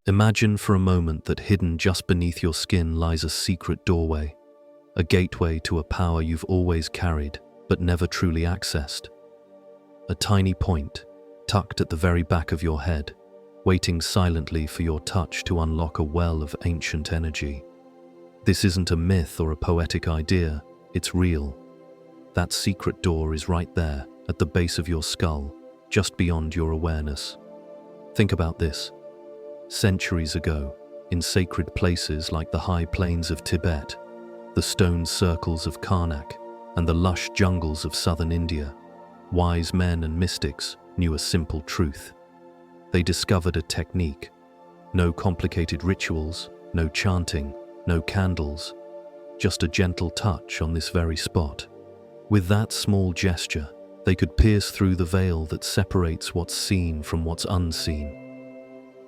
Imagine for a moment that hidden just beneath your skin lies a secret doorway, a gateway to a power you've always carried but never truly accessed. A tiny point, tucked at the very back of your head, waiting silently for your touch to unlock a well of ancient energy. This isn't a myth or a poetic idea, it's real. That secret door is right there, at the base of your skull, just beyond your awareness. Think about this. Centuries ago, in sacred places like the high plains of Tibet, the stone circles of Karnak, and the lush jungles of southern India, wise men and mystics knew a simple truth. They discovered a technique. No complicated rituals, no chanting, no candles, just a gentle touch on this very spot. With that small gesture, they could pierce through the veil that separates what's seen from what's unseen.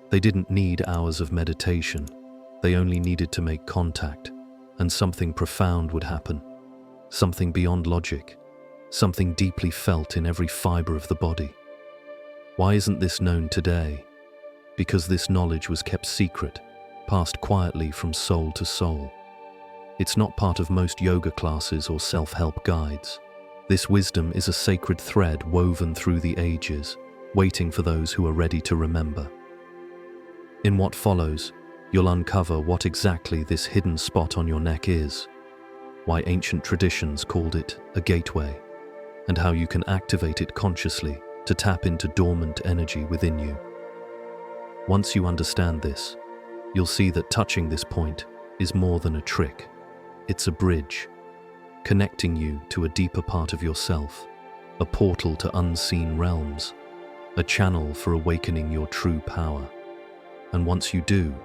They didn't need hours of meditation. They only needed to make contact, and something profound would happen. Something beyond logic. Something deeply felt in every fiber of the body. Why isn't this known today? Because this knowledge was kept secret, passed quietly from soul to soul. It's not part of most yoga classes or self-help guides. This wisdom is a sacred thread woven through the ages, waiting for those who are ready to remember. In what follows, you'll uncover what exactly this hidden spot on your neck is, why ancient traditions called it a gateway, and how you can activate it consciously to tap into dormant energy within you. Once you understand this, you'll see that touching this point is more than a trick. It's a bridge, connecting you to a deeper part of yourself, a portal to unseen realms, a channel for awakening your true power. And once you do,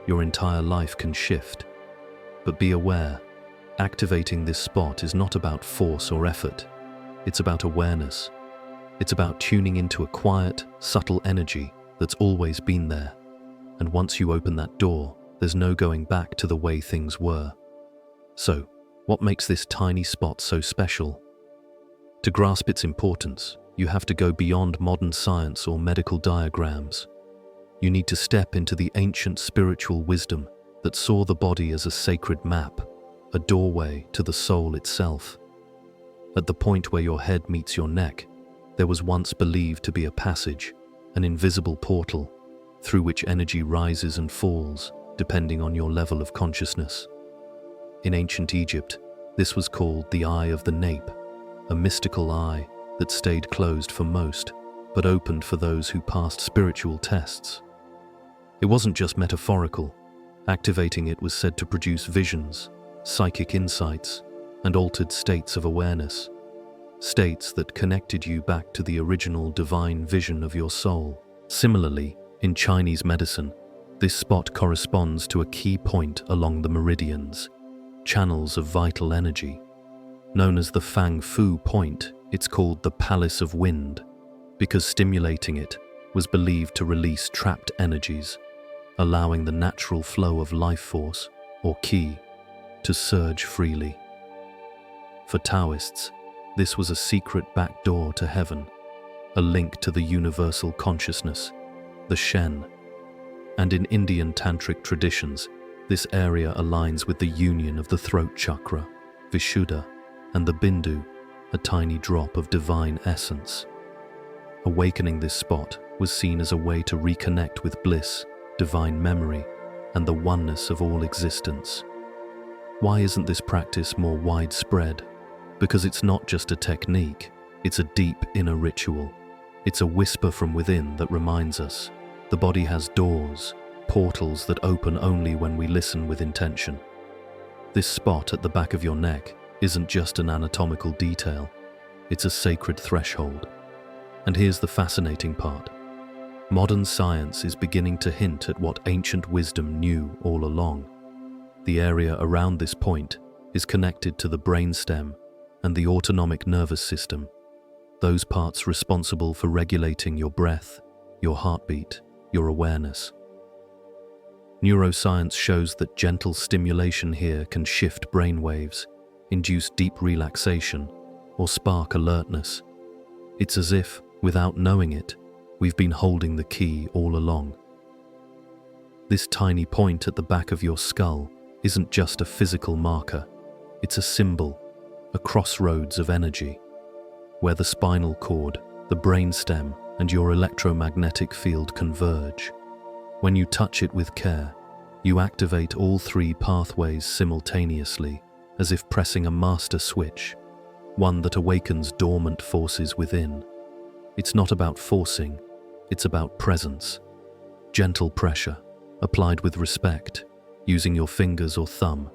your entire life can shift. But be aware, activating this spot is not about force or effort. It's about awareness. It's about tuning into a quiet, subtle energy that's always been there. And once you open that door, there's no going back to the way things were. So, what makes this tiny spot so special? To grasp its importance, you have to go beyond modern science or medical diagrams. You need to step into the ancient spiritual wisdom that saw the body as a sacred map, a doorway to the soul itself. At the point where your head meets your neck, there was once believed to be a passage, an invisible portal, through which energy rises and falls, depending on your level of consciousness. In ancient Egypt, this was called the Eye of the Nape, a mystical eye that stayed closed for most, but opened for those who passed spiritual tests. It wasn't just metaphorical. Activating it was said to produce visions, psychic insights, and altered states of awareness. States that connected you back to the original divine vision of your soul. Similarly, in Chinese medicine, this spot corresponds to a key point along the meridians, channels of vital energy. Known as the Fang Fu point, it's called the Palace of Wind, because stimulating it was believed to release trapped energies, allowing the natural flow of life force, or qi, to surge freely. For Taoists, this was a secret back door to heaven, a link to the universal consciousness, the Shen. And in Indian tantric traditions, this area aligns with the union of the throat chakra, Vishuddha, and the Bindu, a tiny drop of divine essence. Awakening this spot was seen as a way to reconnect with bliss, divine memory, and the oneness of all existence. Why isn't this practice more widespread? Because it's not just a technique, it's a deep inner ritual. It's a whisper from within that reminds us the body has doors, portals that open only when we listen with intention. This spot at the back of your neck isn't just an anatomical detail, it's a sacred threshold. And here's the fascinating part. Modern science is beginning to hint at what ancient wisdom knew all along. The area around this point is connected to the brainstem and the autonomic nervous system, those parts responsible for regulating your breath, your heartbeat, your awareness. Neuroscience shows that gentle stimulation here can shift brain waves, induce deep relaxation, or spark alertness. It's as if, without knowing it, we've been holding the key all along. This tiny point at the back of your skull isn't just a physical marker, it's a symbol, a crossroads of energy, where the spinal cord, the brainstem, and your electromagnetic field converge. When you touch it with care, you activate all three pathways simultaneously, as if pressing a master switch, one that awakens dormant forces within. It's not about forcing, it's about presence. Gentle pressure, applied with respect, using your fingers or thumb.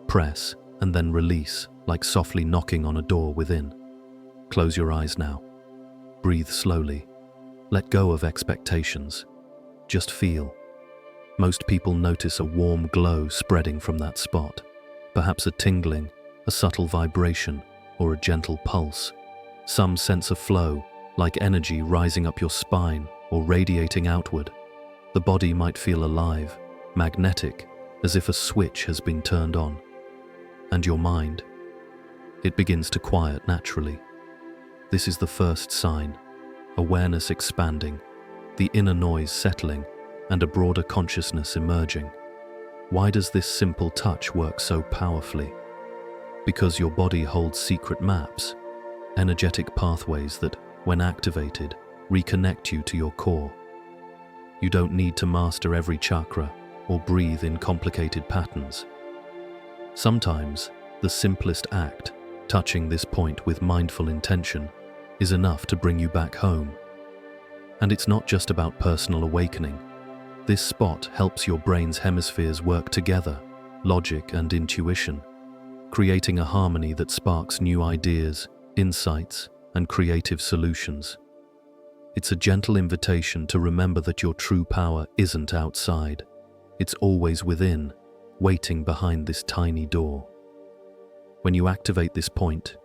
Press and then release, like softly knocking on a door within. Close your eyes now. Breathe slowly. Let go of expectations. Just feel. Most people notice a warm glow spreading from that spot. Perhaps a tingling, a subtle vibration, or a gentle pulse. Some sense of flow, like energy rising up your spine or radiating outward. The body might feel alive, magnetic, as if a switch has been turned on. And your mind? It begins to quiet naturally. This is the first sign. Awareness expanding, the inner noise settling, and a broader consciousness emerging. Why does this simple touch work so powerfully? Because your body holds secret maps, energetic pathways that, when activated, reconnect you to your core. You don't need to master every chakra or breathe in complicated patterns. Sometimes, the simplest act, touching this point with mindful intention, is enough to bring you back home. And it's not just about personal awakening. This spot helps your brain's hemispheres work together, logic and intuition, creating a harmony that sparks new ideas, insights, and creative solutions. It's a gentle invitation to remember that your true power isn't outside. It's always within, waiting behind this tiny door. When you activate this point,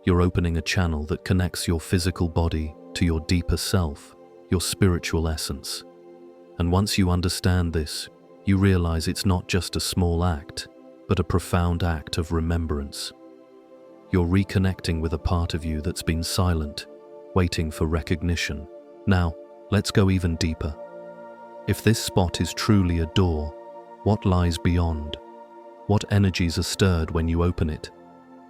you're opening a channel that connects your physical body to your deeper self, your spiritual essence. And once you understand this, you realize it's not just a small act, but a profound act of remembrance. You're reconnecting with a part of you that's been silent, waiting for recognition. Now, let's go even deeper. If this spot is truly a door, what lies beyond? What energies are stirred when you open it?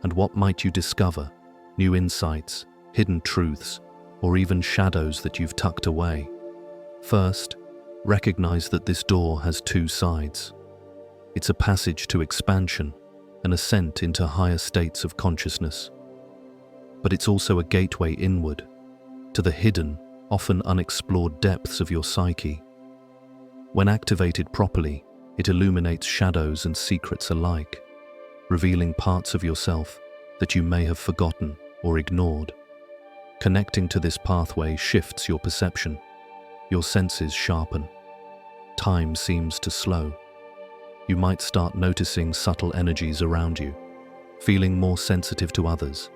And what might you discover? New insights, hidden truths, or even shadows that you've tucked away. First, recognize that this door has two sides. It's a passage to expansion, an ascent into higher states of consciousness. But it's also a gateway inward, to the hidden, often unexplored depths of your psyche. When activated properly, it illuminates shadows and secrets alike, revealing parts of yourself that you may have forgotten or ignored. Connecting to this pathway shifts your perception. Your senses sharpen. Time seems to slow. You might start noticing subtle energies around you, feeling more sensitive to others,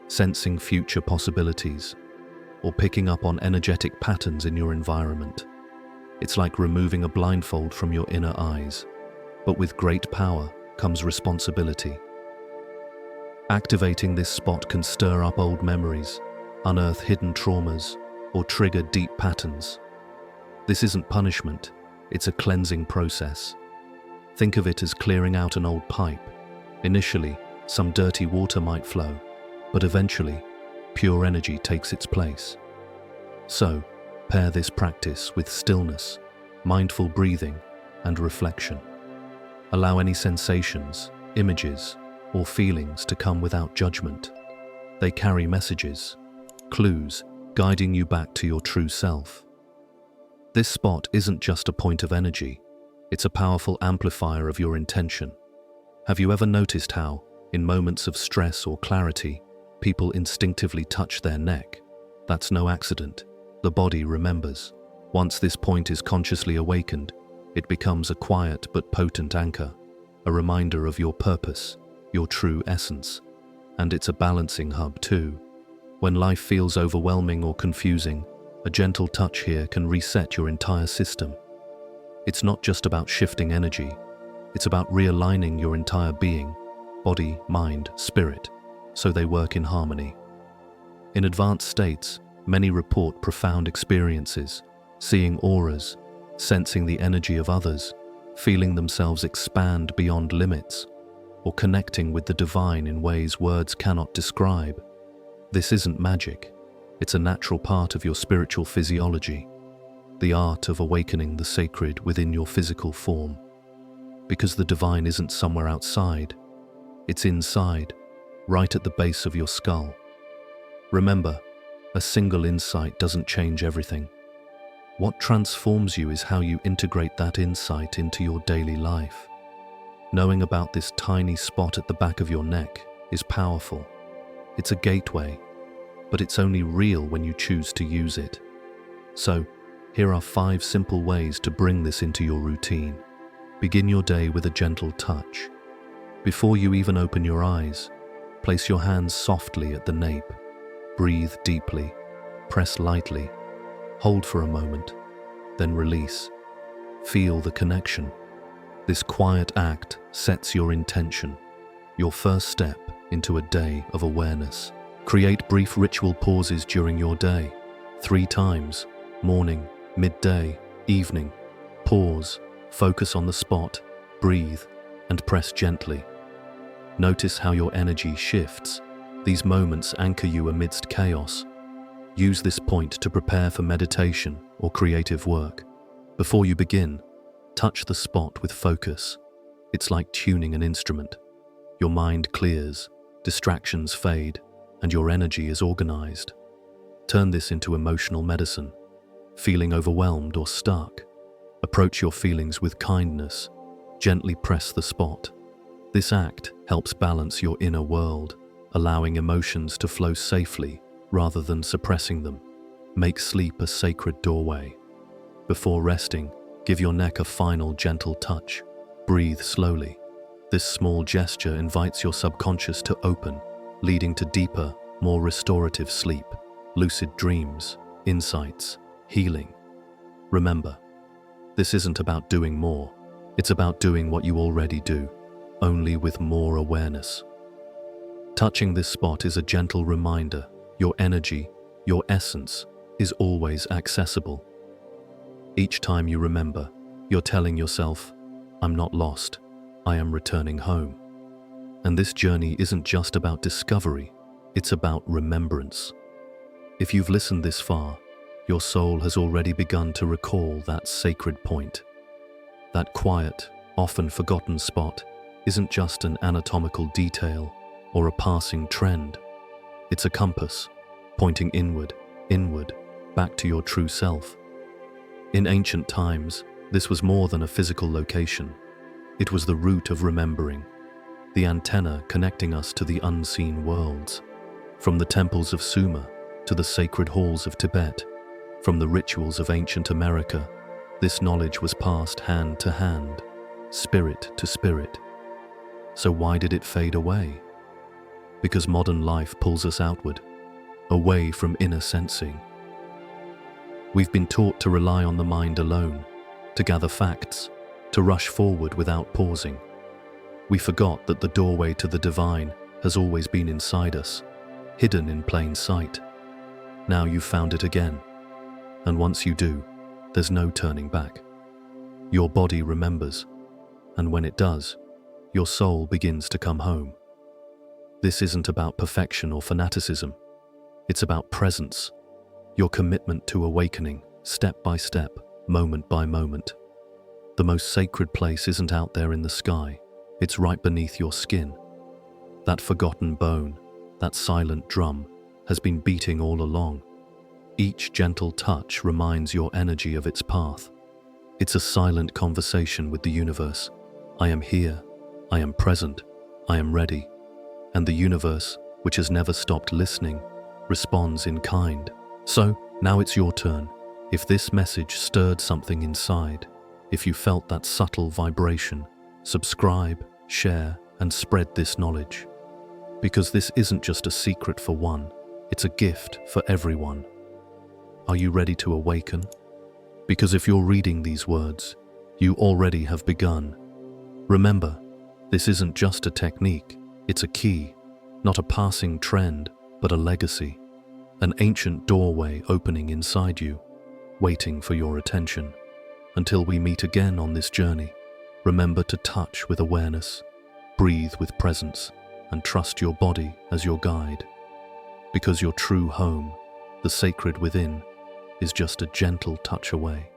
sensing future possibilities, or picking up on energetic patterns in your environment. It's like removing a blindfold from your inner eyes, but with great power comes responsibility. Activating this spot can stir up old memories, unearth hidden traumas, or trigger deep patterns. This isn't punishment, it's a cleansing process. Think of it as clearing out an old pipe. Initially, some dirty water might flow, but eventually, pure energy takes its place. So, pair this practice with stillness, mindful breathing, and reflection. Allow any sensations, images, or feelings to come without judgment. They carry messages, clues, guiding you back to your true self. This spot isn't just a point of energy, it's a powerful amplifier of your intention. Have you ever noticed how, in moments of stress or clarity, people instinctively touch their neck? That's no accident. The body remembers. Once this point is consciously awakened, it becomes a quiet but potent anchor, a reminder of your purpose, your true essence. And it's a balancing hub too. When life feels overwhelming or confusing, a gentle touch here can reset your entire system. It's not just about shifting energy, it's about realigning your entire being, body, mind, spirit, so they work in harmony. In advanced states, many report profound experiences, seeing auras, sensing the energy of others, feeling themselves expand beyond limits, or connecting with the divine in ways words cannot describe. This isn't magic. It's a natural part of your spiritual physiology, the art of awakening the sacred within your physical form. Because the divine isn't somewhere outside, it's inside, right at the base of your skull. Remember, a single insight doesn't change everything. What transforms you is how you integrate that insight into your daily life. Knowing about this tiny spot at the back of your neck is powerful. It's a gateway, but it's only real when you choose to use it. So, here are 5 simple ways to bring this into your routine. Begin your day with a gentle touch. Before you even open your eyes, place your hands softly at the nape. Breathe deeply, press lightly, hold for a moment, then release. Feel the connection. This quiet act sets your intention, your first step into a day of awareness. Create brief ritual pauses during your day, 3 times, morning, midday, evening. Pause, focus on the spot, breathe, and press gently. Notice how your energy shifts. These moments anchor you amidst chaos. Use this point to prepare for meditation or creative work. Before you begin, touch the spot with focus. It's like tuning an instrument. Your mind clears, distractions fade, and your energy is organized. Turn this into emotional medicine. Feeling overwhelmed or stuck? Approach your feelings with kindness. Gently press the spot. This act helps balance your inner world, allowing emotions to flow safely rather than suppressing them. Make sleep a sacred doorway. Before resting, give your neck a final gentle touch. Breathe slowly. This small gesture invites your subconscious to open, leading to deeper, more restorative sleep, lucid dreams, insights, healing. Remember, this isn't about doing more. It's about doing what you already do, only with more awareness. Touching this spot is a gentle reminder your energy, your essence, is always accessible. Each time you remember, you're telling yourself, I'm not lost, I am returning home. And this journey isn't just about discovery, it's about remembrance. If you've listened this far, your soul has already begun to recall that sacred point. That quiet, often forgotten spot isn't just an anatomical detail or a passing trend. It's a compass, pointing inward, back to your true self. In ancient times, this was more than a physical location. It was the root of remembering, the antenna connecting us to the unseen worlds. From the temples of Sumer to the sacred halls of Tibet, from the rituals of ancient America, this knowledge was passed hand to hand, spirit to spirit. So why did it fade away? Because modern life pulls us outward, away from inner sensing. We've been taught to rely on the mind alone, to gather facts, to rush forward without pausing. We forgot that the doorway to the divine has always been inside us, hidden in plain sight. Now you've found it again, and once you do, there's no turning back. Your body remembers, and when it does, your soul begins to come home. This isn't about perfection or fanaticism. It's about presence, your commitment to awakening, step by step, moment by moment. The most sacred place isn't out there in the sky, it's right beneath your skin. That forgotten bone, that silent drum, has been beating all along. Each gentle touch reminds your energy of its path. It's a silent conversation with the universe. I am here, I am present, I am ready. And the universe, which has never stopped listening, responds in kind. So, now it's your turn. If this message stirred something inside, if you felt that subtle vibration, subscribe, share, and spread this knowledge. Because this isn't just a secret for one, it's a gift for everyone. Are you ready to awaken? Because if you're reading these words, you already have begun. Remember, this isn't just a technique, it's a key, not a passing trend, but a legacy. An ancient doorway opening inside you, waiting for your attention. Until we meet again on this journey, Remember to touch with awareness, breathe with presence, and trust your body as your guide. Because your true home, the sacred within, is just a gentle touch away.